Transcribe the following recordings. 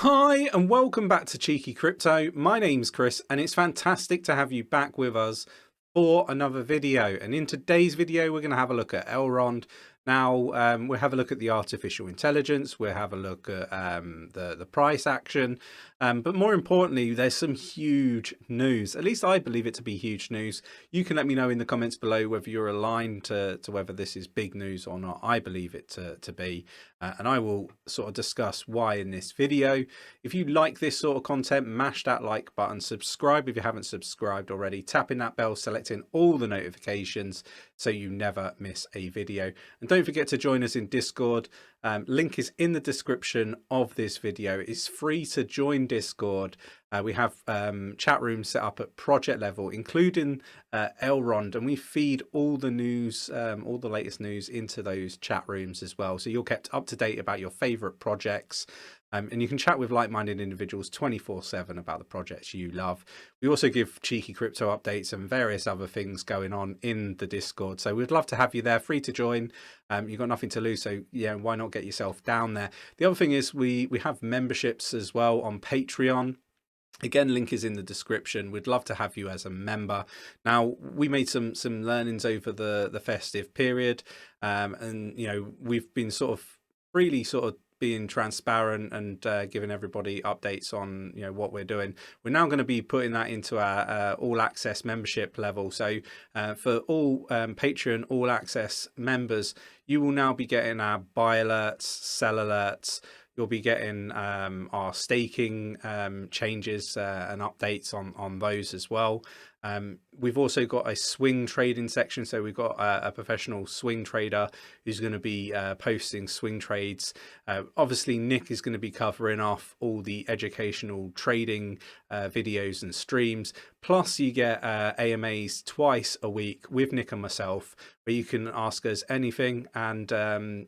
Hi and welcome back to Cheeky Crypto. My name's Chris and it's fantastic to have you back with us for another video. And in today's video we're going to have a look at ELROND. Now we'll have a look at the artificial intelligence, we'll have a look at the price action, but more importantly there's some huge news. At least I believe it to be huge news. You can let me know in the comments below whether you're aligned to whether this is big news or not. I believe it to be, and I will sort of discuss why in this video. If you like this sort of content, mash that like button, subscribe if you haven't subscribed already, tapping that bell, selecting all the notifications so you never miss a video. And don't forget to join us in Discord. Link is in the description of this video. It's free to join Discord. We have chat rooms set up at project level, including ELROND, and we feed all the news, all the latest news into those chat rooms as well. So you're kept up to date about your favorite projects. And you can chat with like-minded individuals 24/7 about the projects you love. We also give cheeky crypto updates and various other things going on in the Discord. So we'd love to have you there, free to join. You've got nothing to lose, so yeah, why not get yourself down there? The other thing is we have memberships as well on Patreon. Again, link is in the description. We'd love to have you as a member. Now, we made some learnings over the festive period, and you know, we've been sort of really being transparent and giving everybody updates on what we're doing. We're now going to be putting that into our all access membership level. So for all Patreon all access members, you will now be getting our buy alerts, sell alerts. You'll be getting our staking changes and updates on those as well. We've also got a swing trading section. So we've got a professional swing trader who's going to be posting swing trades. Obviously, Nick is going to be covering off all the educational trading videos and streams. Plus, you get AMAs twice a week with Nick and myself, where you can ask us anything. And,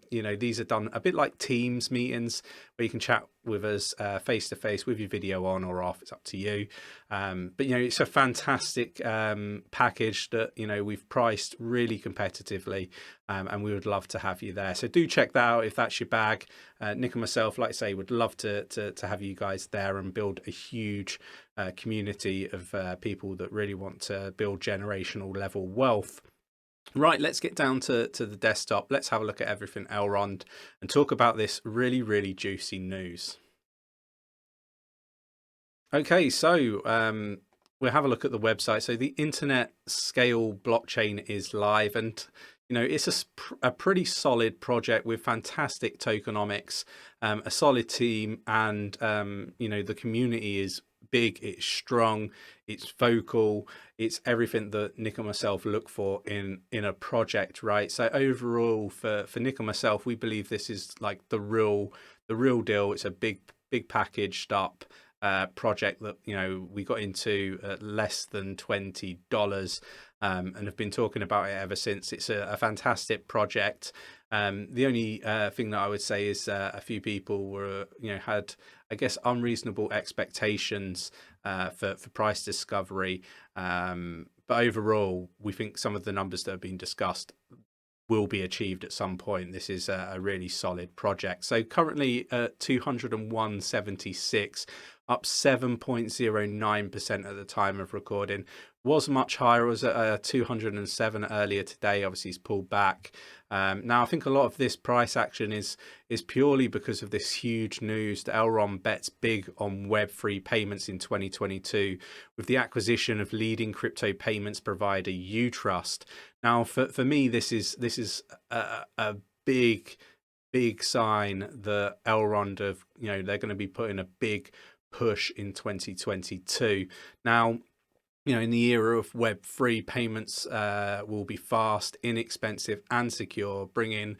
these are done a bit like Teams meetings where you can chat with us face to face with your video on or off. It's up to you. But it's a fantastic package that we've priced really competitively, and we would love to have you there. So do check that out if that's your bag. Nick and myself, like I say, would love to have you guys there and build a huge community of people that really want to build generational level wealth. Right, let's get down to the desktop. Let's have a look at everything ELROND and talk about this really juicy news. Okay, so we'll have a look at the website. So the internet scale blockchain is live, and it's a pretty solid project with fantastic tokenomics, a solid team, and the community is big, it's strong, it's vocal, it's everything that Nick and myself look for in a project, right? So overall for Nick and myself, we believe this is like the real deal. It's a big packaged up project that we got into at less than $20 and have been talking about it ever since. It's a fantastic project. The only thing that I would say is a few people were had, I guess, unreasonable expectations for price discovery, but overall we think some of the numbers that have been discussed will be achieved at some point. This is a really solid project. So currently at 201.76, up 7.09% at the time of recording. Was much higher. It was at 207 earlier today. Obviously it's pulled back. Now I think a lot of this price action is purely because of this huge news that ELROND bets big on Web3 payments in 2022 with the acquisition of leading crypto payments provider 𝗕𝗓𝗪. Now for me this is a big sign that ELROND of they're going to be putting a big push in 2022. Now in the era of Web3, payments will be fast, inexpensive and secure, bringing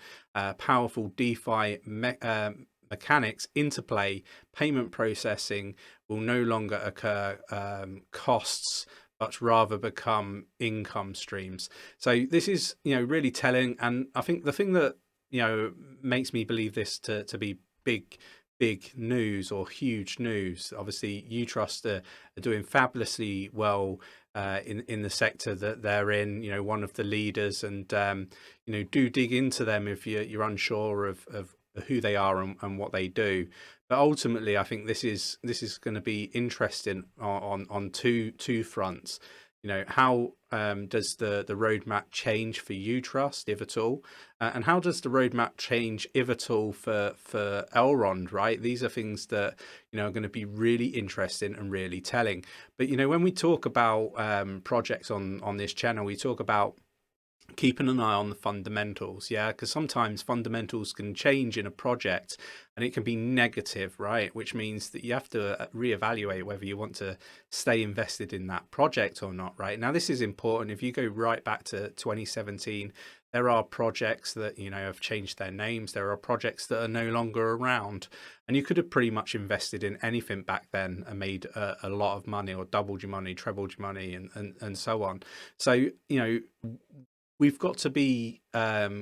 powerful DeFi mechanics into play. Payment processing will no longer occur costs, but rather become income streams. So this is really telling, and I think the thing that makes me believe this to be big news or huge news. Obviously 𝗕𝗓𝗪 are doing fabulously well in the sector that they're in, one of the leaders, and do dig into them if you're unsure of who they are and what they do. But ultimately, I think this is going to be interesting on two fronts. You know, how does the roadmap change for 𝗖𝗢𝗠𝗠𝗘𝗥𝗦, if at all? And how does the roadmap change, if at all, for ELROND, right? These are things that, you know, are going to be really interesting and really telling. But, you know, when we talk about projects on this channel, we talk about keeping an eye on the fundamentals, yeah, because sometimes fundamentals can change in a project and it can be negative, right? Which means that you have to reevaluate whether you want to stay invested in that project or not, right? Now, this is important. If you go right back to 2017, there are projects that, you know, have changed their names. There are projects that are no longer around, and you could have pretty much invested in anything back then and made a lot of money, or doubled your money, trebled your money, and so on. So, you know, we've got to be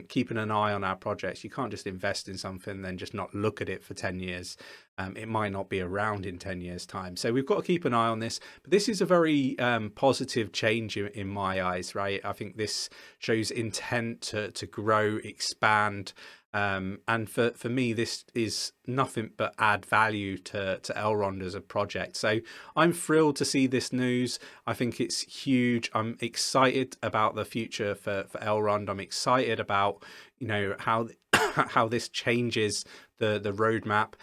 keeping an eye on our projects. You can't just invest in something and then just not look at it for 10 years. It might not be around in 10 years time. So we've got to keep an eye on this. But this is a very positive change in my eyes, right? I think this shows intent to grow, expand. And for me, this is nothing but add value to ELROND as a project. So I'm thrilled to see this news. I think it's huge. I'm excited about the future for ELROND. I'm excited about, you know, how how this changes the roadmap.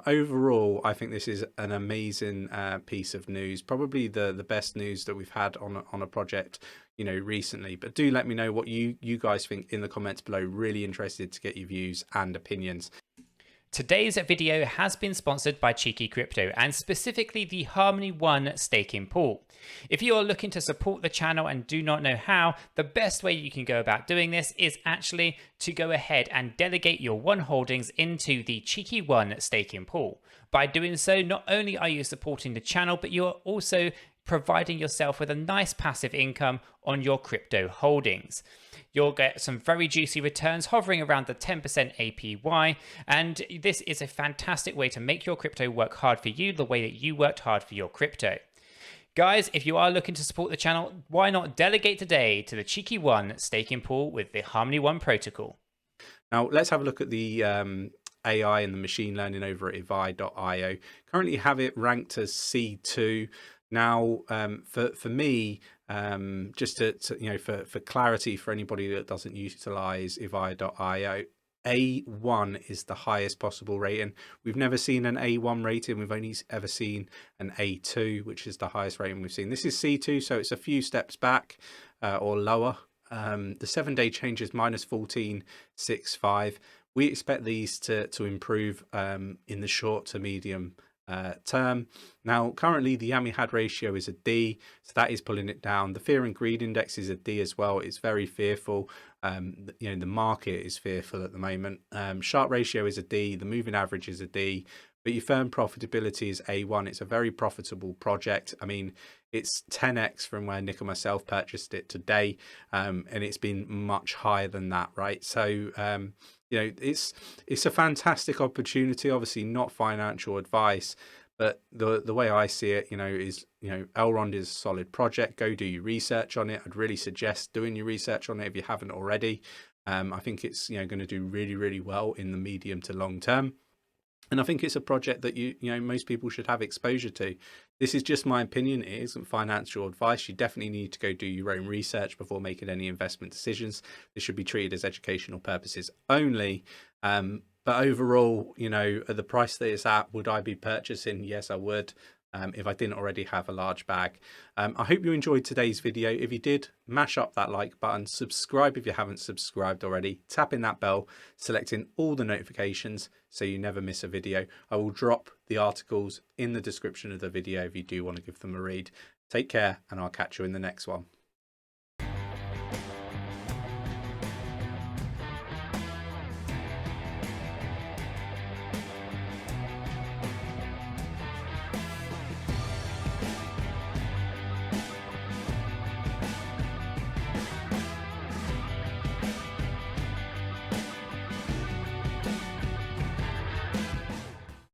Overall, I think this is an amazing piece of news, probably the best news that we've had on a project, you know, recently. But do let me know what you guys think in the comments below. Really interested to get your views and opinions. Today's video has been sponsored by 𝗕𝗘𝗪𝗏 and specifically the 𝗕𝗪𝗠 staking pool. If you are looking to support the channel and do not know how, the best way you can go about doing this is actually to go ahead and delegate your one holdings into the 𝗕𝗘𝗪𝗠 staking pool. By doing so, not only are you supporting the channel, but you're also providing yourself with a nice passive income on your crypto holdings. You'll get some very juicy returns hovering around the 10% APY, and this is a fantastic way to make your crypto work hard for you the way that you worked hard for your crypto. Guys, if you are looking to support the channel, why not delegate today to the 𝗕𝗘𝗪𝗠 staking pool with the 𝗕𝗪𝗠 protocol? Now, let's have a look at the AI and the machine learning over at advice.io. Currently have it ranked as C2. Now, for me, just to you know, for clarity for anybody that doesn't utilize advice.io, A1 is the highest possible rating. We've never seen an A1 rating. We've only ever seen an A2, which is the highest rating we've seen. This is C2, so it's a few steps back or lower. The 7-day change is -14.65. We expect these to improve in the short to medium term. Now, currently the 𝗕𝗪𝗏 ratio is a D, so that is pulling it down. The fear and greed index is a D as well. It's very fearful. You know, the market is fearful at the moment. Sharp ratio is a D. The moving average is a D. But your firm profitability is A1. It's a very profitable project. I mean, it's 10x from where Nickel myself purchased it today, and it's been much higher than that, right? So you know, it's a fantastic opportunity. Obviously not financial advice, but the way I see it, you know, is, you know, ELROND is a solid project. Go do your research on it. I'd really suggest doing your research on it if you haven't already. I think it's, you know, going to do really well in the medium to long term. And I think it's a project that you know, most people should have exposure to. This is just my opinion. It isn't financial advice. You definitely need to go do your own research before making any investment decisions. This should be treated as educational purposes only. But overall, you know, at the price that it's at, would I be purchasing? Yes, I would. If I didn't already have a large bag. I hope you enjoyed today's video. If you did, mash up that like button, subscribe if you haven't subscribed already, tap in that bell, selecting all the notifications so you never miss a video. I will drop the articles in the description of the video if you do want to give them a read. Take care, and I'll catch you in the next one.